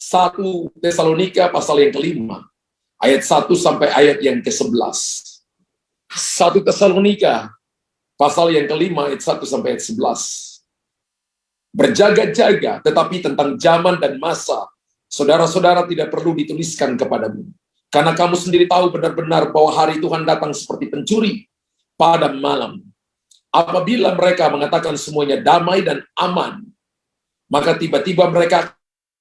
1 Tesalonika pasal yang kelima, ayat 1 sampai ayat yang ke-11. 1 Tesalonika pasal yang kelima, ayat 1 sampai ayat 11. Berjaga-jaga, tetapi tentang zaman dan masa, saudara-saudara tidak perlu dituliskan kepadamu. Karena kamu sendiri tahu benar-benar bahwa hari Tuhan datang seperti pencuri pada malam. Apabila mereka mengatakan semuanya damai dan aman, maka tiba-tiba mereka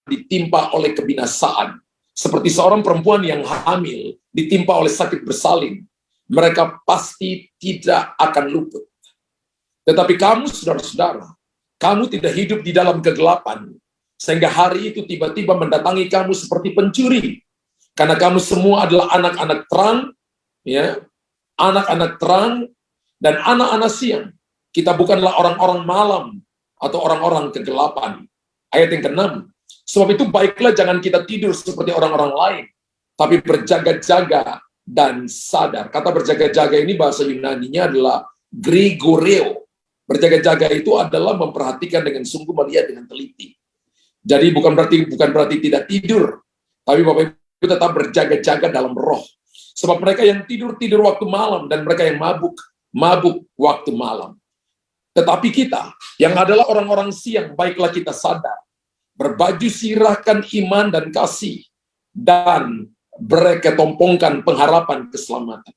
ditimpa oleh kebinasaan. Seperti seorang perempuan yang hamil ditimpa oleh sakit bersalin. Mereka pasti tidak akan luput. Tetapi kamu, saudara-saudara, kamu tidak hidup di dalam kegelapan, sehingga hari itu tiba-tiba mendatangi kamu seperti pencuri. Karena kamu semua adalah anak-anak terang, ya, anak-anak terang dan anak-anak siang. Kita bukanlah orang-orang malam atau orang-orang kegelapan. Ayat yang ke-6. Sebab itu baiklah jangan kita tidur seperti orang-orang lain, tapi berjaga-jaga dan sadar. Kata berjaga-jaga ini bahasa Yunaninya adalah grigoreo. Berjaga-jaga itu adalah memperhatikan dengan sungguh, melihat dengan teliti. Jadi bukan berarti tidak tidur, tapi Bapak Ibu tetap berjaga-jaga dalam roh. Sebab mereka yang tidur waktu malam, dan mereka yang mabuk waktu malam. Tetapi kita yang adalah orang-orang siang, baiklah kita sadar, berbaju sirahkan iman dan kasih, dan berketompongkan pengharapan keselamatan.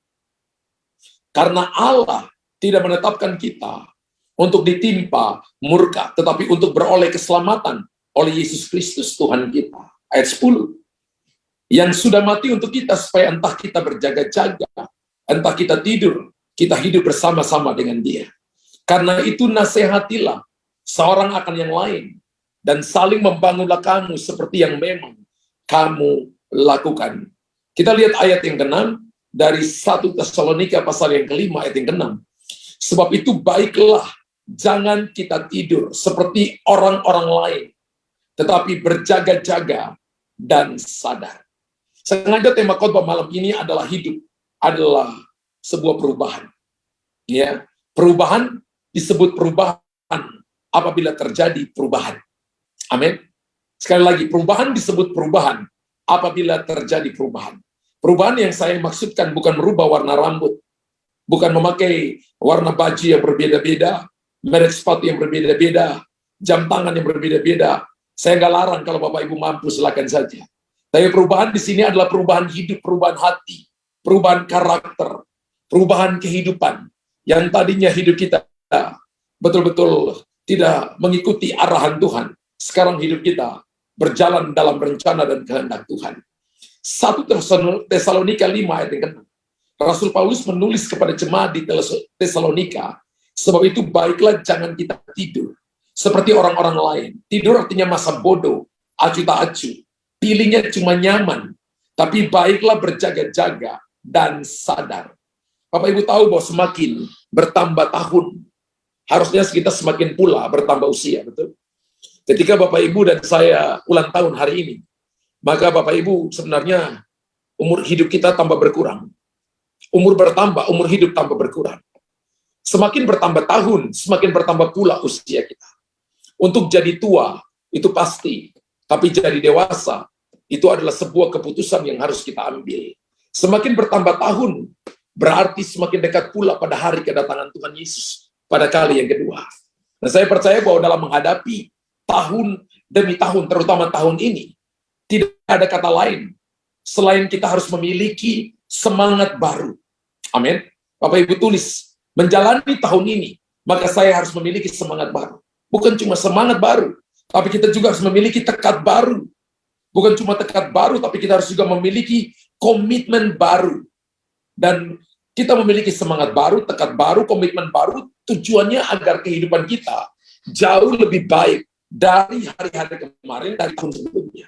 Karena Allah tidak menetapkan kita untuk ditimpa murka, tetapi untuk beroleh keselamatan oleh Yesus Kristus Tuhan kita. Ayat 10. Yang sudah mati untuk kita, supaya entah kita berjaga-jaga, entah kita tidur, kita hidup bersama-sama dengan Dia. Karena itu nasihatilah seorang akan yang lain, dan saling membangunlah kamu seperti yang memang kamu lakukan. Kita lihat ayat yang ke-6 dari 1 Tesalonika pasal yang kelima, ayat yang ke-6. Sebab itu baiklah jangan kita tidur seperti orang-orang lain, tetapi berjaga-jaga dan sadar. Sengaja tema khotbah malam ini adalah hidup adalah sebuah perubahan. Ya, perubahan disebut perubahan apabila terjadi perubahan. Amin. Sekali lagi, perubahan disebut perubahan apabila terjadi perubahan. Perubahan yang saya maksudkan bukan merubah warna rambut, bukan memakai warna baju yang berbeda-beda, merek sepatu yang berbeda-beda, jam tangan yang berbeda-beda. Saya nggak larang kalau Bapak Ibu mampu, silakan saja. Tapi perubahan di sini adalah perubahan hidup, perubahan hati, perubahan karakter, perubahan kehidupan. Yang tadinya hidup kita betul-betul tidak mengikuti arahan Tuhan, sekarang hidup kita berjalan dalam rencana dan kehendak Tuhan. 1 Tesalonika 5 ayat yang ke-6. Rasul Paulus menulis kepada jemaat di Tesalonika, sebab itu baiklah jangan kita tidur seperti orang-orang lain. Tidur artinya masa bodoh, acu tak acu. Pilihnya cuma nyaman, tapi baiklah berjaga-jaga dan sadar. Bapak Ibu tahu bahwa semakin bertambah tahun, harusnya kita semakin pula bertambah usia, betul? Ketika Bapak Ibu dan saya ulang tahun hari ini, maka Bapak Ibu sebenarnya umur hidup kita tambah berkurang. Umur bertambah, umur hidup tambah berkurang. Semakin bertambah tahun, semakin bertambah pula usia kita. Untuk jadi tua, itu pasti. Tapi jadi dewasa, itu adalah sebuah keputusan yang harus kita ambil. Semakin bertambah tahun, berarti semakin dekat pula pada hari kedatangan Tuhan Yesus pada kali yang kedua. Nah, saya percaya bahwa dalam menghadapi tahun demi tahun, terutama tahun ini, tidak ada kata lain selain kita harus memiliki semangat baru. Amin. Bapak Ibu tulis, menjalani tahun ini, maka saya harus memiliki semangat baru. Bukan cuma semangat baru, tapi kita juga harus memiliki tekad baru. Bukan cuma tekad baru, tapi kita harus juga memiliki komitmen baru. Dan kita memiliki semangat baru, tekad baru, komitmen baru, tujuannya agar kehidupan kita jauh lebih baik dari hari-hari kemarin, dari tahun sebelumnya.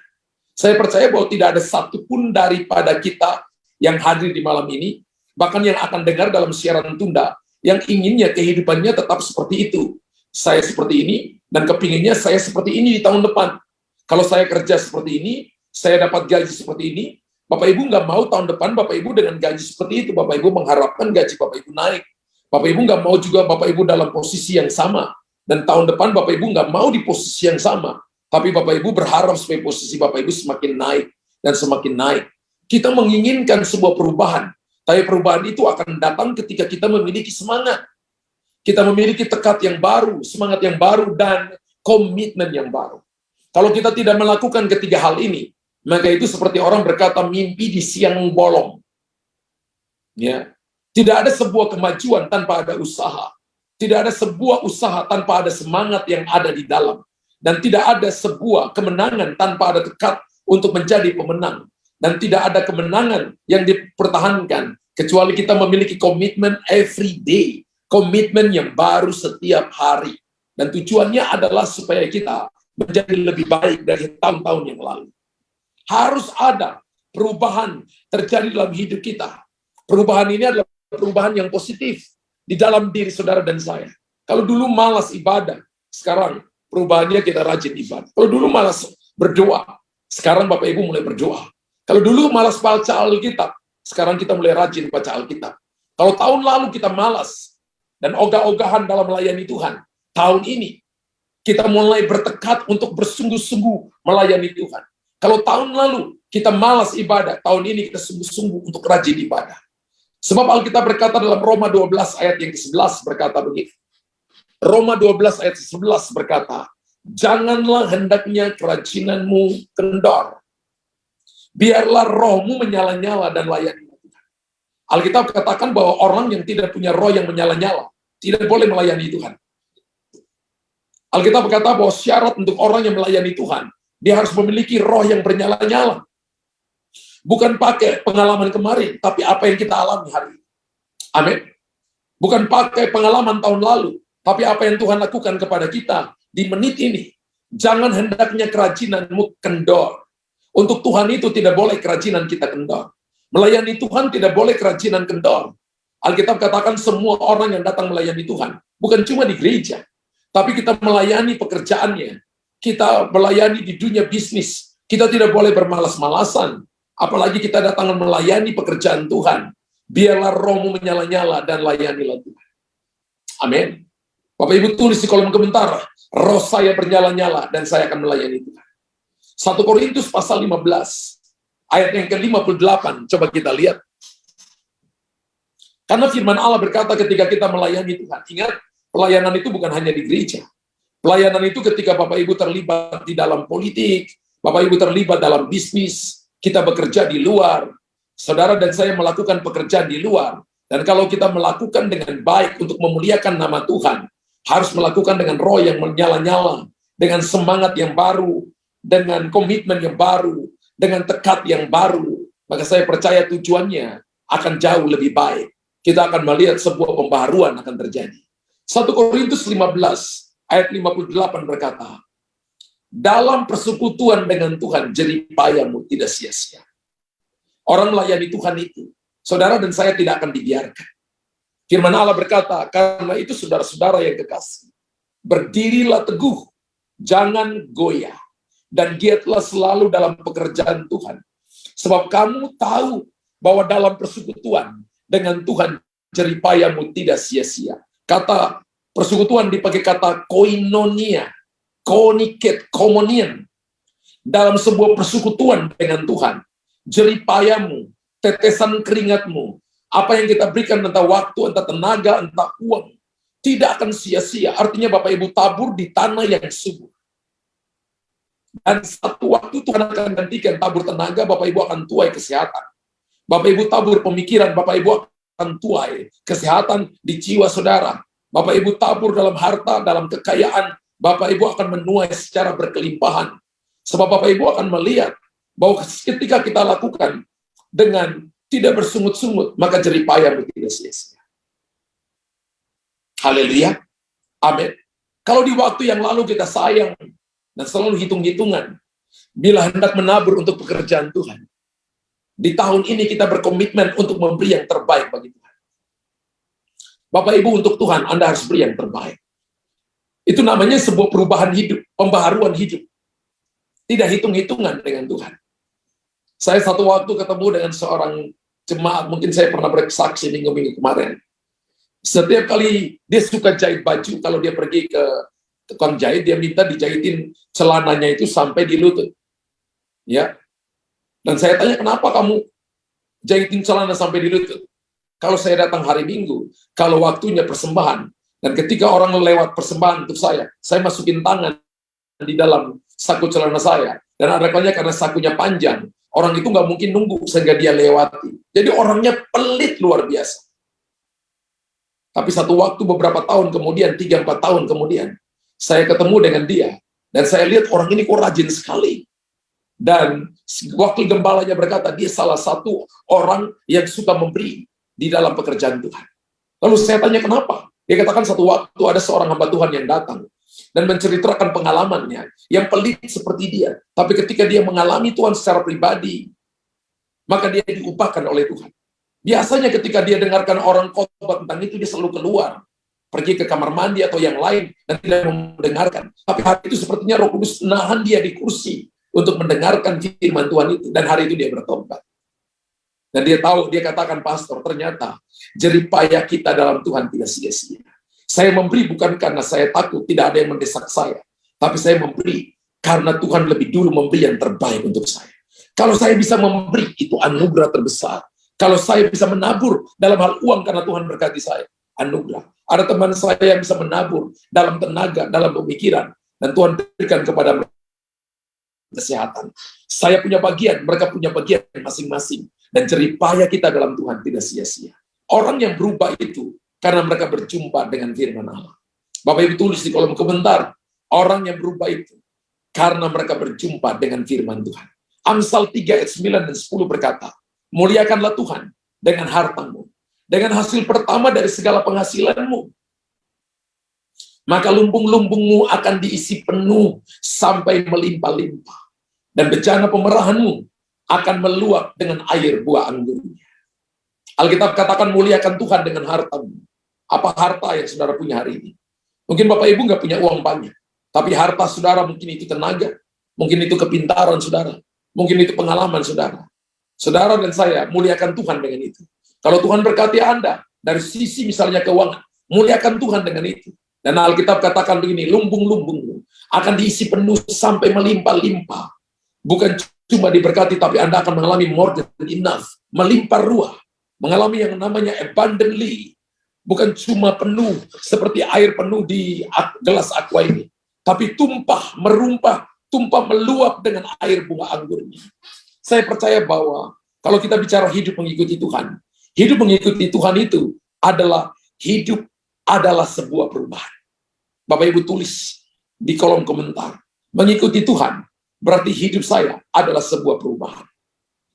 Saya percaya bahwa tidak ada satupun daripada kita yang hadir di malam ini, bahkan yang akan dengar dalam siaran tunda, yang inginnya kehidupannya tetap seperti itu. Saya seperti ini, dan kepinginnya saya seperti ini di tahun depan. Kalau saya kerja seperti ini, saya dapat gaji seperti ini, Bapak Ibu nggak mau tahun depan Bapak Ibu dengan gaji seperti itu. Bapak Ibu mengharapkan gaji Bapak Ibu naik. Bapak Ibu nggak mau juga Bapak Ibu dalam posisi yang sama. Dan tahun depan Bapak Ibu nggak mau di posisi yang sama. Tapi Bapak Ibu berharap supaya posisi Bapak Ibu semakin naik dan semakin naik. Kita menginginkan sebuah perubahan, tapi perubahan itu akan datang ketika kita memiliki semangat. Kita memiliki tekad yang baru, semangat yang baru, dan komitmen yang baru. Kalau kita tidak melakukan ketiga hal ini, maka itu seperti orang berkata mimpi di siang bolong. Ya, tidak ada sebuah kemajuan tanpa ada usaha. Tidak ada sebuah usaha tanpa ada semangat yang ada di dalam. Dan tidak ada sebuah kemenangan tanpa ada tekad untuk menjadi pemenang. Dan tidak ada kemenangan yang dipertahankan kecuali kita memiliki komitmen every day. Komitmen yang baru setiap hari. Dan tujuannya adalah supaya kita menjadi lebih baik dari tahun-tahun yang lalu. Harus ada perubahan terjadi dalam hidup kita. Perubahan ini adalah perubahan yang positif di dalam diri saudara dan saya. Kalau dulu malas ibadah, sekarang perubahannya kita rajin ibadah. Kalau dulu malas berdoa, sekarang Bapak Ibu mulai berdoa. Kalau dulu malas baca Alkitab, sekarang kita mulai rajin baca Alkitab. Kalau tahun lalu kita malas dan ogah-ogahan dalam melayani Tuhan, tahun ini kita mulai bertekad untuk bersungguh-sungguh melayani Tuhan. Kalau tahun lalu kita malas ibadah, tahun ini kita sungguh-sungguh untuk rajin ibadah. Sebab Alkitab berkata dalam Roma 12 ayat yang ke-11 berkata begini. Roma 12 ayat 11 berkata, janganlah hendaknya kerajinanmu kendor. Biarlah rohmu menyala-nyala dan layani Tuhan. Alkitab katakan bahwa orang yang tidak punya roh yang menyala-nyala tidak boleh melayani Tuhan. Alkitab berkata bahwa syarat untuk orang yang melayani Tuhan, dia harus memiliki roh yang bernyala-nyala. Bukan pakai pengalaman kemarin, tapi apa yang kita alami hari ini. Amin. Bukan pakai pengalaman tahun lalu, tapi apa yang Tuhan lakukan kepada kita di menit ini. Jangan hendaknya kerajinanmu kendor. Untuk Tuhan itu tidak boleh kerajinan kita kendor. Melayani Tuhan tidak boleh kerajinan kendor. Alkitab katakan semua orang yang datang melayani Tuhan, bukan cuma di gereja, tapi kita melayani pekerjaannya. Kita melayani di dunia bisnis. Kita tidak boleh bermalas-malasan. Apalagi kita datang melayani pekerjaan Tuhan. Biarlah rohmu menyala-nyala dan layanilah Tuhan. Amin. Bapak Ibu tulis di kolom komentar, roh saya bernyala-nyala dan saya akan melayani Tuhan. 1 Korintus pasal 15, ayat yang ke-58, coba kita lihat. Karena firman Allah berkata ketika kita melayani Tuhan, ingat, pelayanan itu bukan hanya di gereja. Pelayanan itu ketika Bapak Ibu terlibat di dalam politik, Bapak Ibu terlibat dalam bisnis, kita bekerja di luar, saudara dan saya melakukan pekerjaan di luar, dan kalau kita melakukan dengan baik untuk memuliakan nama Tuhan, harus melakukan dengan roh yang menyala-nyala, dengan semangat yang baru, dengan komitmen yang baru, dengan tekad yang baru, maka saya percaya tujuannya akan jauh lebih baik. Kita akan melihat sebuah pembaharuan akan terjadi. 1 Korintus 15 ayat 58 berkata, dalam persekutuan dengan Tuhan jeripayamu tidak sia-sia. Orang melayani Tuhan itu, saudara dan saya tidak akan dibiarkan. Firman Allah berkata, karena itu saudara-saudara yang kekasih, berdirilah teguh, jangan goyah, dan giatlah selalu dalam pekerjaan Tuhan. Sebab kamu tahu bahwa dalam persekutuan dengan Tuhan jeripayamu tidak sia-sia. Kata persekutuan dipakai kata koinonia, koniket, komonian. Dalam sebuah persekutuan dengan Tuhan, jeripayamu, tetesan keringatmu, apa yang kita berikan entah waktu, entah tenaga, entah uang, tidak akan sia-sia. Artinya Bapak Ibu tabur di tanah yang subur. Dan satu waktu Tuhan akan gantikan tabur tenaga, Bapak Ibu akan tuai kesehatan. Bapak Ibu tabur pemikiran, Bapak Ibu akan tuai kesehatan di jiwa saudara. Bapak Ibu tabur dalam harta, dalam kekayaan, Bapak Ibu akan menuai secara berkelimpahan. Sebab Bapak Ibu akan melihat bahwa ketika kita lakukan dengan tidak bersungut-sungut, maka jeripayamu tidak sia-sia. Haleluya. Amin. Kalau di waktu yang lalu kita sayang dan selalu hitung-hitungan, bila hendak menabur untuk pekerjaan Tuhan, di tahun ini kita berkomitmen untuk memberi yang terbaik bagi Tuhan. Bapak Ibu, untuk Tuhan Anda harus beri yang terbaik. Itu namanya sebuah perubahan hidup, pembaharuan hidup. Tidak hitung-hitungan dengan Tuhan. Saya satu waktu ketemu dengan seorang jemaat, mungkin saya pernah bersaksi minggu-minggu kemarin. Setiap kali dia suka jahit baju, kalau dia pergi ke tukang jahit, dia minta dijahitin celananya itu sampai di lutut. Ya. Dan saya tanya, kenapa kamu jahitin celana sampai di lutut? Kalau saya datang hari Minggu, kalau waktunya persembahan, dan ketika orang lewat persembahan untuk saya masukin tangan di dalam saku celana saya. Dan ada kalanya karena sakunya panjang, orang itu nggak mungkin nunggu sehingga dia lewati. Jadi orangnya pelit luar biasa. Tapi satu waktu beberapa tahun kemudian, 3-4 tahun kemudian, saya ketemu dengan dia. Dan saya lihat orang ini kok rajin sekali. Dan wakil gembalanya berkata, dia salah satu orang yang suka memberi di dalam pekerjaan Tuhan. Lalu saya tanya kenapa? Dia katakan satu waktu ada seorang hamba Tuhan yang datang dan menceritakan pengalamannya yang pelit seperti dia. Tapi ketika dia mengalami Tuhan secara pribadi, maka dia diupahkan oleh Tuhan. Biasanya ketika dia dengarkan orang khotbah tentang itu, dia selalu keluar, pergi ke kamar mandi atau yang lain, dan tidak mendengarkan. Tapi hari itu sepertinya Roh Kudus nahan dia di kursi untuk mendengarkan firman Tuhan itu, dan hari itu dia bertobat. Dan dia tahu, dia katakan, pastor, ternyata jeripaya kita dalam Tuhan tidak sia-sia. Saya memberi bukan karena saya takut, tidak ada yang mendesak saya. Tapi saya memberi karena Tuhan lebih dulu memberi yang terbaik untuk saya. Kalau saya bisa memberi, itu anugerah terbesar. Kalau saya bisa menabur dalam hal uang karena Tuhan berkati saya, anugerah. Ada teman saya yang bisa menabur dalam tenaga, dalam pemikiran, dan Tuhan berikan kepada mereka kesehatan. Saya punya bagian, mereka punya bagian masing-masing. Dan jeripaya kita dalam Tuhan tidak sia-sia. Orang yang berubah itu karena mereka berjumpa dengan firman Allah. Bapak Ibu tulis di kolom komentar, orang yang berubah itu karena mereka berjumpa dengan firman Tuhan. Amsal 3 ayat 9 dan 10 berkata, muliakanlah Tuhan dengan hartamu, dengan hasil pertama dari segala penghasilanmu. Maka lumbung-lumbungmu akan diisi penuh sampai melimpah-limpah. Dan bejana pemerahanmu akan meluap dengan air buah anggurnya. Alkitab katakan muliakan Tuhan dengan hartamu. Apa harta yang saudara punya hari ini? Mungkin Bapak Ibu nggak punya uang banyak, tapi harta saudara mungkin itu tenaga, mungkin itu kepintaran saudara, mungkin itu pengalaman saudara. Saudara dan saya muliakan Tuhan dengan itu. Kalau Tuhan berkati Anda dari sisi misalnya keuangan, muliakan Tuhan dengan itu. Dan Alkitab katakan begini, lumbung-lumbungmu akan diisi penuh sampai melimpah-limpah. Bukan cuma diberkati, tapi Anda akan mengalami more than enough, melimpah ruah, mengalami yang namanya abundantly, bukan cuma penuh seperti air penuh di gelas aqua ini, tapi tumpah, merumpah, tumpah meluap dengan air bunga anggurnya. Saya percaya bahwa kalau kita bicara hidup mengikuti Tuhan, hidup mengikuti Tuhan itu adalah hidup adalah sebuah perubahan. Bapak Ibu tulis di kolom komentar, mengikuti Tuhan berarti hidup saya adalah sebuah perubahan.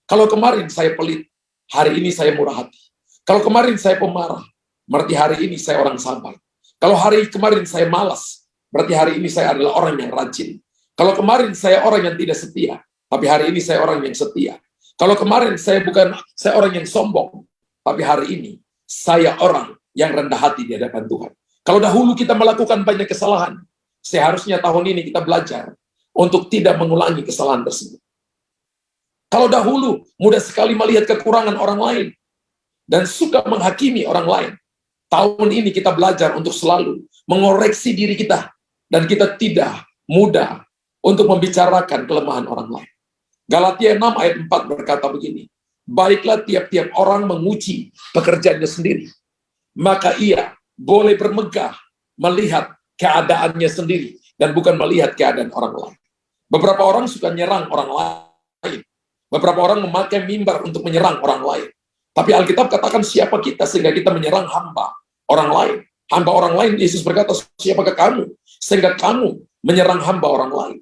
Kalau kemarin saya pelit, hari ini saya murah hati. Kalau kemarin saya pemarah, berarti hari ini saya orang sabar. Kalau hari kemarin saya malas, berarti hari ini saya adalah orang yang rajin. Kalau kemarin saya orang yang tidak setia, tapi hari ini saya orang yang setia. Kalau kemarin saya orang yang sombong, tapi hari ini saya orang yang rendah hati di hadapan Tuhan. Kalau dahulu kita melakukan banyak kesalahan, seharusnya tahun ini kita belajar untuk tidak mengulangi kesalahan tersebut. Kalau dahulu mudah sekali melihat kekurangan orang lain dan suka menghakimi orang lain, tahun ini kita belajar untuk selalu mengoreksi diri kita dan kita tidak mudah untuk membicarakan kelemahan orang lain. Galatia 6 ayat 4 berkata begini, baiklah tiap-tiap orang menguji pekerjaannya sendiri, maka ia boleh bermegah melihat keadaannya sendiri dan bukan melihat keadaan orang lain. Beberapa orang suka nyerang orang lain. Beberapa orang memakai mimbar untuk menyerang orang lain. Tapi Alkitab katakan siapa kita sehingga kita menyerang hamba orang lain. Hamba orang lain, Yesus berkata, siapakah kamu sehingga kamu menyerang hamba orang lain.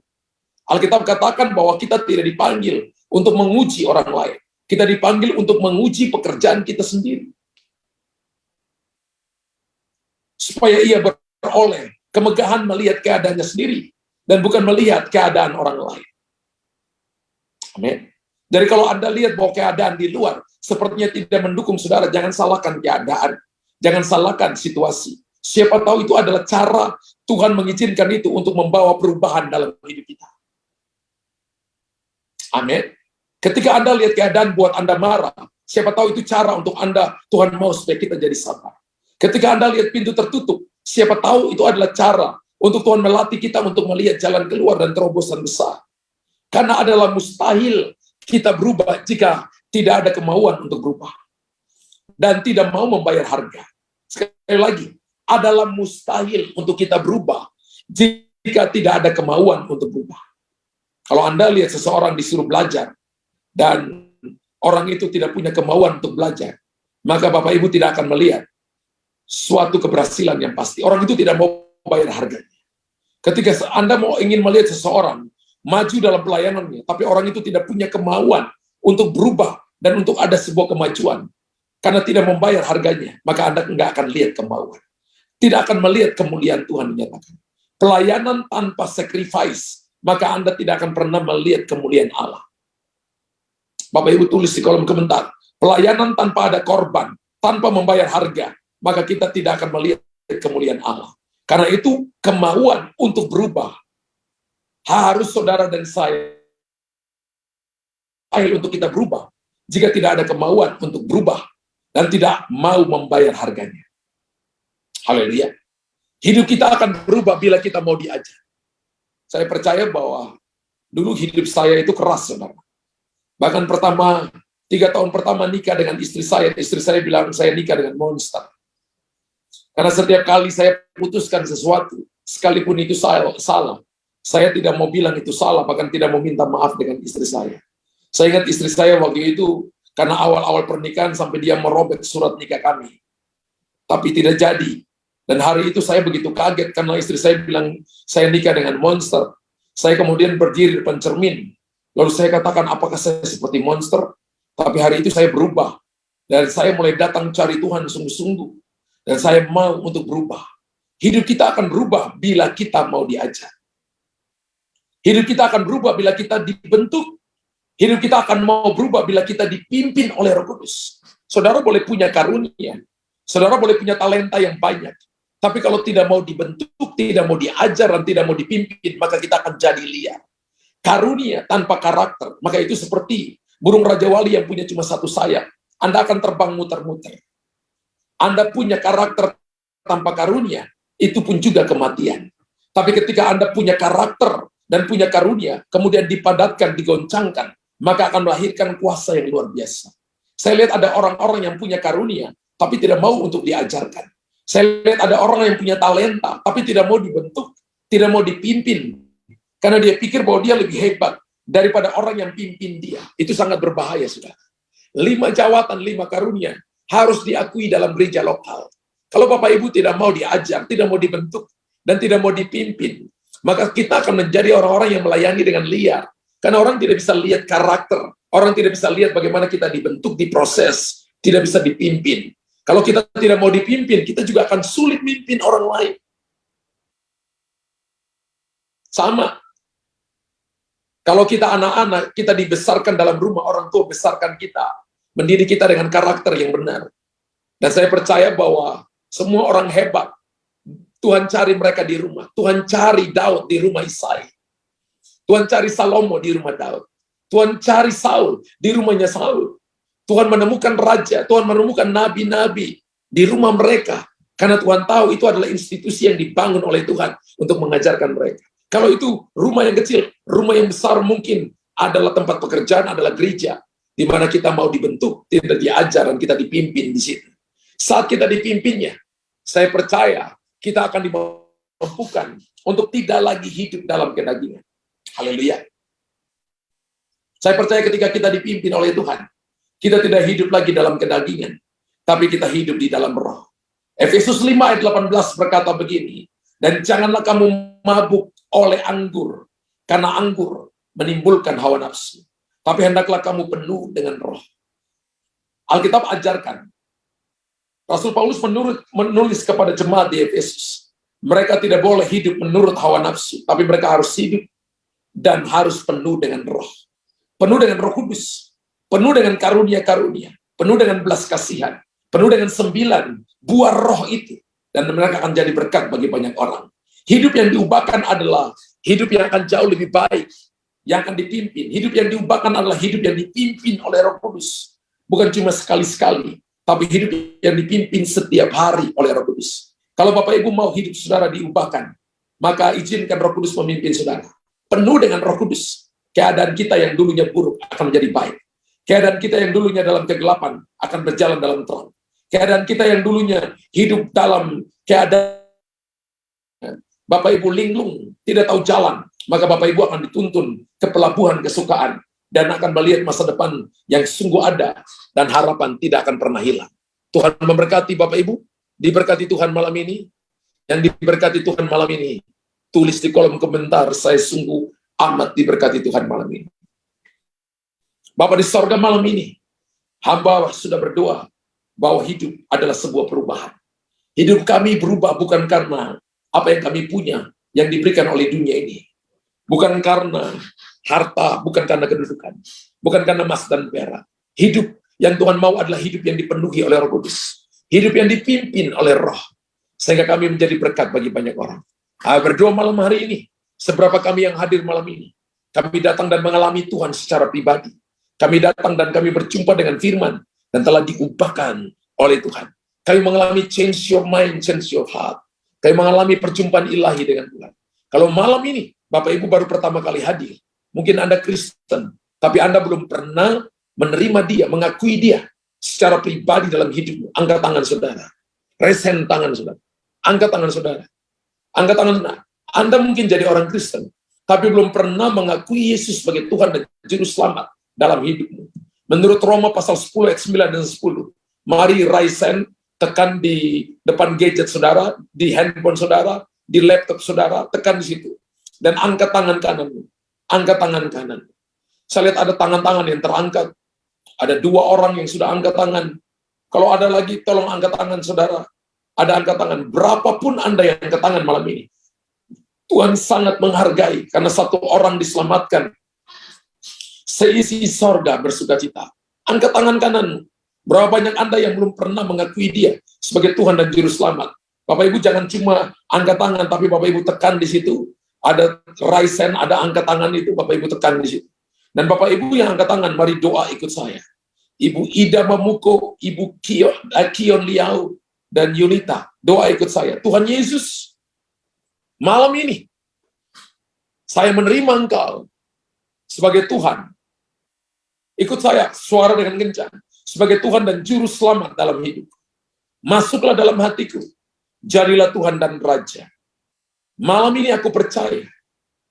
Alkitab katakan bahwa kita tidak dipanggil untuk menguji orang lain. Kita dipanggil untuk menguji pekerjaan kita sendiri. Supaya ia beroleh kemegahan melihat keadaannya sendiri dan bukan melihat keadaan orang lain. Amin. Jadi kalau Anda lihat bahwa keadaan di luar sepertinya tidak mendukung saudara, jangan salahkan keadaan. Jangan salahkan situasi. Siapa tahu itu adalah cara Tuhan mengizinkan itu untuk membawa perubahan dalam hidup kita. Amin. Ketika Anda lihat keadaan buat Anda marah, siapa tahu itu cara untuk Anda, Tuhan mau supaya kita jadi sabar. Ketika Anda lihat pintu tertutup, siapa tahu itu adalah cara Untuk Tuhan melatih kita untuk melihat jalan keluar dan terobosan besar. Karena adalah mustahil kita berubah jika tidak ada kemauan untuk berubah. Dan tidak mau membayar harga. Sekali lagi, adalah mustahil untuk kita berubah jika tidak ada kemauan untuk berubah. Kalau Anda lihat seseorang disuruh belajar, dan orang itu tidak punya kemauan untuk belajar, maka Bapak Ibu tidak akan melihat suatu keberhasilan yang pasti. Orang itu tidak mau bayar harganya. Ketika Anda ingin melihat seseorang maju dalam pelayanannya, tapi orang itu tidak punya kemauan untuk berubah dan untuk ada sebuah kemajuan, karena tidak membayar harganya, maka Anda nggak akan lihat kemauan. Tidak akan melihat kemuliaan Tuhan dinyatakan. Pelayanan tanpa sacrifice, maka Anda tidak akan pernah melihat kemuliaan Allah. Bapak Ibu tulis di kolom komentar, pelayanan tanpa ada korban, tanpa membayar harga, maka kita tidak akan melihat kemuliaan Allah. Karena itu, kemauan untuk berubah harus saudara dan saya untuk kita berubah. Jika tidak ada kemauan untuk berubah dan tidak mau membayar harganya. Haleluya. Hidup kita akan berubah bila kita mau diajar. Saya percaya bahwa dulu hidup saya itu keras, saudara. Bahkan 3 tahun pertama nikah dengan istri saya bilang saya nikah dengan monster. Karena setiap kali saya putuskan sesuatu, sekalipun itu salah, saya tidak mau bilang itu salah, bahkan tidak mau minta maaf dengan istri saya. Saya ingat istri saya waktu itu, karena awal-awal pernikahan sampai dia merobek surat nikah kami. Tapi tidak jadi. Dan hari itu saya begitu kaget, karena istri saya bilang, saya nikah dengan monster. Saya kemudian berdiri di depan cermin. Lalu saya katakan, apakah saya seperti monster? Tapi hari itu saya berubah. Dan saya mulai datang cari Tuhan sungguh-sungguh. Dan saya mau untuk berubah. Hidup kita akan berubah bila kita mau diajar. Hidup kita akan berubah bila kita dibentuk. Hidup kita akan mau berubah bila kita dipimpin oleh Roh Kudus. Saudara boleh punya karunia. Saudara boleh punya talenta yang banyak. Tapi kalau tidak mau dibentuk, tidak mau diajar, dan tidak mau dipimpin, maka kita akan jadi liar. Karunia tanpa karakter, maka itu seperti burung Raja Wali yang punya cuma satu sayap. Anda akan terbang muter-muter. Anda punya karakter tanpa karunia, itu pun juga kematian. Tapi ketika Anda punya karakter dan punya karunia, kemudian dipadatkan, digoncangkan, maka akan melahirkan kuasa yang luar biasa. Saya lihat ada orang-orang yang punya karunia, tapi tidak mau untuk diajarkan. Saya lihat ada orang yang punya talenta, tapi tidak mau dibentuk, tidak mau dipimpin. Karena dia pikir bahwa dia lebih hebat daripada orang yang pimpin dia. Itu sangat berbahaya, saudara. 5 jawatan, 5 karunia harus diakui dalam gereja lokal. Kalau Bapak Ibu tidak mau diajar, tidak mau dibentuk, dan tidak mau dipimpin, maka kita akan menjadi orang-orang yang melayani dengan liar. Karena orang tidak bisa lihat karakter, orang tidak bisa lihat bagaimana kita dibentuk, diproses, tidak bisa dipimpin. Kalau kita tidak mau dipimpin, kita juga akan sulit mimpin orang lain. Sama. Kalau kita anak-anak, kita dibesarkan dalam rumah, orang tua besarkan kita, mendidik kita dengan karakter yang benar. Dan saya percaya bahwa semua orang hebat, Tuhan cari mereka di rumah. Tuhan cari Daud di rumah Isai. Tuhan cari Salomo di rumah Daud. Tuhan cari Saul di rumahnya Saul. Tuhan menemukan raja, Tuhan menemukan nabi-nabi di rumah mereka. Karena Tuhan tahu itu adalah institusi yang dibangun oleh Tuhan untuk mengajarkan mereka. Kalau itu rumah yang kecil, rumah yang besar mungkin adalah tempat pekerjaan, adalah gereja. Di mana kita mau dibentuk, tidak diajar, dan kita dipimpin di situ. Saat kita dipimpinnya, saya percaya kita akan dimampukan untuk tidak lagi hidup dalam kedagingan. Haleluya. Saya percaya ketika kita dipimpin oleh Tuhan, kita tidak hidup lagi dalam kedagingan, tapi kita hidup di dalam roh. Efesus 5 ayat 18 berkata begini, dan janganlah kamu mabuk oleh anggur, karena anggur menimbulkan hawa nafsu. Tapi hendaklah kamu penuh dengan roh. Alkitab ajarkan, Rasul Paulus menulis kepada jemaat di Efesus, mereka tidak boleh hidup menurut hawa nafsu, tapi mereka harus hidup dan harus penuh dengan roh. Penuh dengan Roh Kudus, penuh dengan karunia-karunia, penuh dengan belas kasihan, penuh dengan 9 buah roh itu, dan mereka akan jadi berkat bagi banyak orang. Hidup yang diubahkan adalah hidup yang akan jauh lebih baik, yang akan dipimpin. Hidup yang diubahkan adalah hidup yang dipimpin oleh Roh Kudus. Bukan cuma sekali-sekali, tapi hidup yang dipimpin setiap hari oleh Roh Kudus. Kalau Bapak Ibu mau hidup saudara diubahkan, Maka izinkan Roh Kudus memimpin saudara. Penuh dengan Roh Kudus. Keadaan kita yang dulunya buruk akan menjadi baik. Keadaan kita yang dulunya dalam kegelapan akan berjalan dalam terang. Keadaan kita yang dulunya hidup dalam keadaan Bapak Ibu linglung, tidak tahu jalan, maka Bapak Ibu akan dituntun ke pelabuhan kesukaan dan akan melihat masa depan yang sungguh ada dan harapan tidak akan pernah hilang. Tuhan memberkati Bapak Ibu, diberkati Tuhan malam ini, yang diberkati Tuhan malam ini, tulis di kolom komentar, saya sungguh amat diberkati Tuhan malam ini. Bapak di sorga malam ini, hamba sudah berdoa bahwa hidup adalah sebuah perubahan. Hidup kami berubah bukan karena apa yang kami punya, yang diberikan oleh dunia ini. Bukan karena harta, bukan karena kedudukan, bukan karena emas dan perak. Hidup yang Tuhan mau adalah hidup yang dipenuhi oleh Roh Kudus. Hidup yang dipimpin oleh Roh. Sehingga kami menjadi berkat bagi banyak orang. Berdoa malam hari ini, seberapa kami yang hadir malam ini, kami datang dan mengalami Tuhan secara pribadi. Kami datang dan kami berjumpa dengan firman, dan telah diubahkan oleh Tuhan. Kami mengalami change your mind, change your heart. Kami mengalami perjumpaan ilahi dengan Tuhan. Kalau malam ini, Bapak Ibu baru pertama kali hadir, mungkin Anda Kristen, tapi Anda belum pernah menerima Dia, mengakui Dia secara pribadi dalam hidupmu. Angkat tangan saudara. Raise hand tangan saudara. Angkat tangan saudara. Angkat tangan saudara. Anda mungkin jadi orang Kristen, tapi belum pernah mengakui Yesus sebagai Tuhan dan Juru Selamat dalam hidupmu. Menurut Roma pasal 10 ayat 9 dan 10, mari raise hand, tekan di depan gadget saudara, di handphone saudara, di laptop saudara, tekan di situ. Dan angkat tangan kananmu. Angkat tangan kanan. Saya lihat ada tangan-tangan yang terangkat. Ada 2 orang yang sudah angkat tangan. Kalau ada lagi, tolong angkat tangan saudara. Ada angkat tangan. Berapapun Anda yang angkat tangan malam ini, Tuhan sangat menghargai karena 1 orang diselamatkan. Seisi sorga bersukacita. Angkat tangan kananmu. Berapa banyak Anda yang belum pernah mengakui Dia sebagai Tuhan dan Juru Selamat? Bapak Ibu jangan cuma angkat tangan, tapi Bapak Ibu tekan di situ. Ada raise hand, ada angkat tangan itu, Bapak Ibu tekan di situ. Dan Bapak Ibu yang angkat tangan, mari doa ikut saya. Ibu Ida Mamuko, Ibu Kion Liao, dan Yulita, doa ikut saya. Tuhan Yesus, malam ini, saya menerima Engkau sebagai Tuhan. Ikut saya, suara dengan kencang. Sebagai Tuhan dan Juru Selamat dalam hidup. Masuklah dalam hatiku. Jadilah Tuhan dan Raja. Malam ini aku percaya,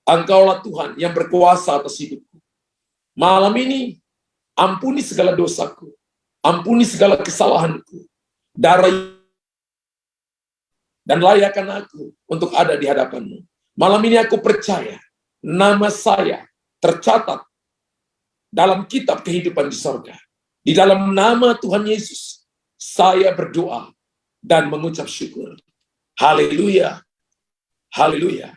Engkaulah Tuhan yang berkuasa atas hidupku. Malam ini, ampuni segala dosaku. Ampuni segala kesalahanku. Darah dan layakkan aku untuk ada di hadapan-Mu. Malam ini aku percaya, nama saya tercatat dalam kitab kehidupan di sorga. Di dalam nama Tuhan Yesus, saya berdoa dan mengucap syukur. Haleluya. Haleluya.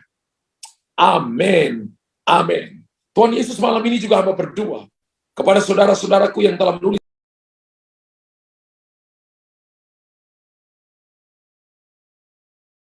Amin. Amin. Tuhan Yesus malam ini juga hamba berdoa kepada saudara-saudaraku yang telah menulis